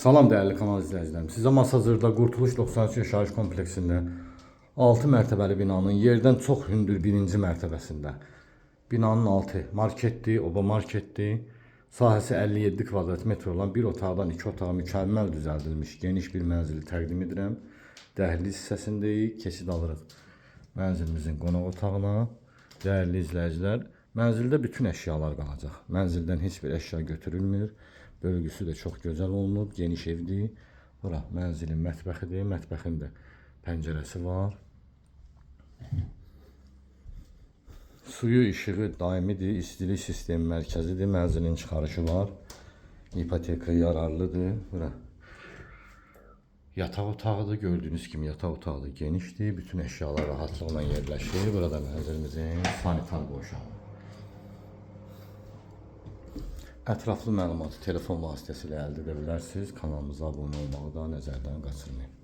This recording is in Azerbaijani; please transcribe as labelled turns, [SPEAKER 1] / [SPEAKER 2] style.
[SPEAKER 1] Salam dəyərli kanal izləyicilərim. Sizə Masazırda Qurtuluş 93 yaşayış kompleksində 6 mərtəbəli binanın yerdən çox hündür birinci mərtəbəsində. Binanın altı marketdir, oba marketdir. Sahəsi 57 kvadrat metr olan bir otaqdan 2 otaq mükəmməl düzəldilmiş geniş bir mənzili təqdim edirəm. Dəhliz hissəsindəyik, keçid alırıq mənzilimizin qonaq otağına. Dəyərli izləyicilər, mənzildə bütün əşyalar qalacaq. Mənzildən heç bir əşya götürülmür. Bölgüsü də çox gözəl olunub, geniş evdir. Bura mənzilin mətbəxidir, mətbəxin də pəncərəsi var. Suyu, işığı daimidir, istilik sistemi mərkəzidir, mənzilin çıxarışı var. İpoteka yararlıdır. Bura yataq otağıdır, gördüyünüz kimi yataq otağı da genişdir, bütün əşyalar rahatlıqla yerləşir. Burada mənzilimizin sanitar qovşağı. Ətraflı məlumatı telefon vasitəsilə əldə edə bilərsiniz. Kanalımıza abunə olmağı da nəzərdən qaçırmayın.